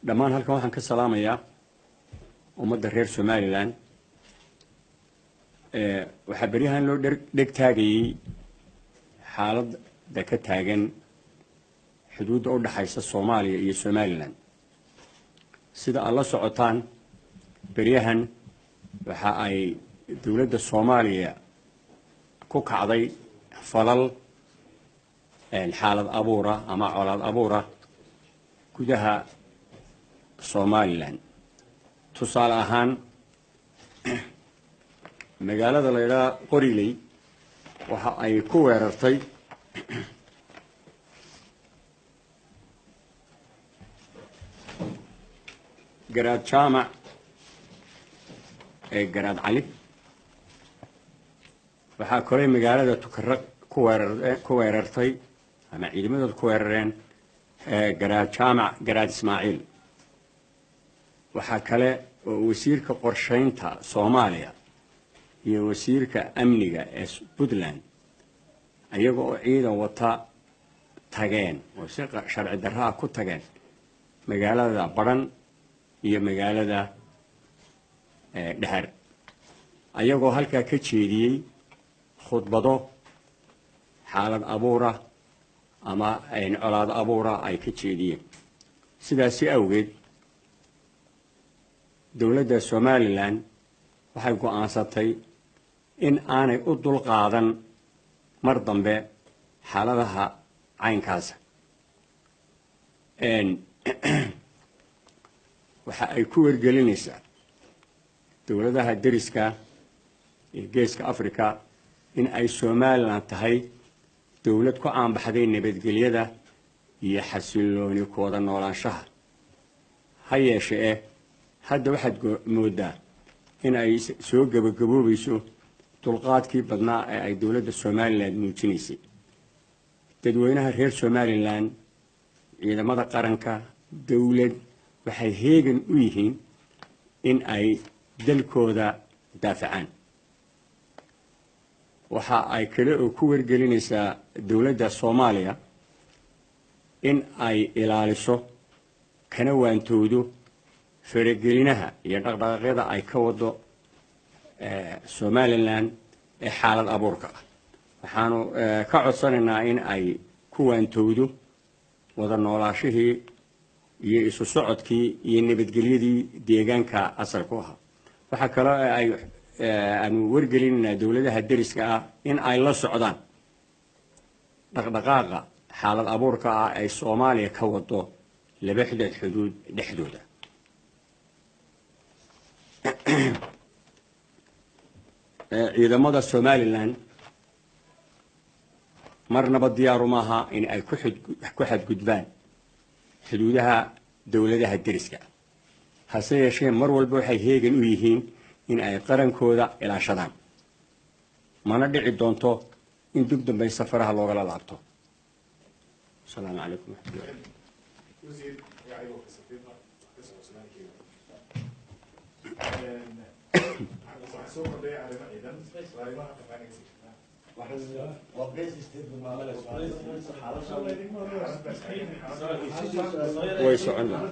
dhammaan halkan waxaan ka salaamayaa ummadda reer Somaliland waxaa beryahan loo dheg taagayay xaaladda ka taagan xuduudda u dhaxaysa Soomaaliya iyo Somaliland sida aad la socotaan beryahan waxa ay dawladda Soomaaliya ku kacday falal xaalad abuura ama colaad abuura gudaha Somaliland tusaale ahaan magaalada la yiraahdo Qoriley waxa ay ku weerartay garaad jaamac garaad cali waxa kale magaalada Tukaraq ku weerartay ama ciidamada ku weerareen garaad jaamac garaad Ismaaciil waxa kale oo wasiirka qorsheynta Soomaaliya iyo wasiirka amniga ee Puntland ayagoo ciidan wata tageen oo si sharci darro ku tageen magaalada Baran iyo magaalada Dhahar ayagoo halka ka jeediyay khudbado xaalad abuura ama colaad abuura ay ka jeediyeen sidaas awgeed dawladda Somaliland waxay go'aansatay in aanay u dul qaadan mar dambe xaaladaha caynkaas waxa ay ku wargelinaysaa dawladaha deriska ee geeska Afrika in ay Somaliland tahay dawlad ku aanbaxday nabadgelyada iyo xasilooni kooda noolaanshaha ha yeeshee hadda waxaad moodaa in ay soo gabagaboobayso dulqaadkii badnaa ee ay dawladda Somaliland muujinaysay dadweynaha reer Somaliland ciidamada qaranka dawlad waxay heegan u yihiin in ay dalkooda daafacaan waxa ay kale oo ku wargelinaysaa dawladda Soomaaliya in ay ilaaliso kana waantoodo faragelinaha iyo dhaqdhaqaaqyada ay ka wado Somaliland ee xaalad abuurka waxaanu ka codsanaynaa in ay ku waantoodo wada noolaashihii iyo isu socodkii iyo nabadgelyadii deegaanka asalka ah waxa kale oo ay aanu wargelinaynaa dawladaha deriska ah in ay la socdaan dhaqdhaqaaqa xaalad abuurka ah ay Soomaaliya ka wado laba xuduud dhexdooda ciidamada Somaliland marnaba diyaar uma aha in ay ku xadgudbaan xuduudaha dawladaha deriska hase yeeshee mar walba waxay heegan u yihiin in ay qarankooda ilaashadaan mana dhici doonto in dib dambe safaraha looga laabto السلام عليكم ورحمة الله وزير يعيبك السفينة قسم عثمان كيلو سوق البيع على إذن رايما تفاني ويسعنا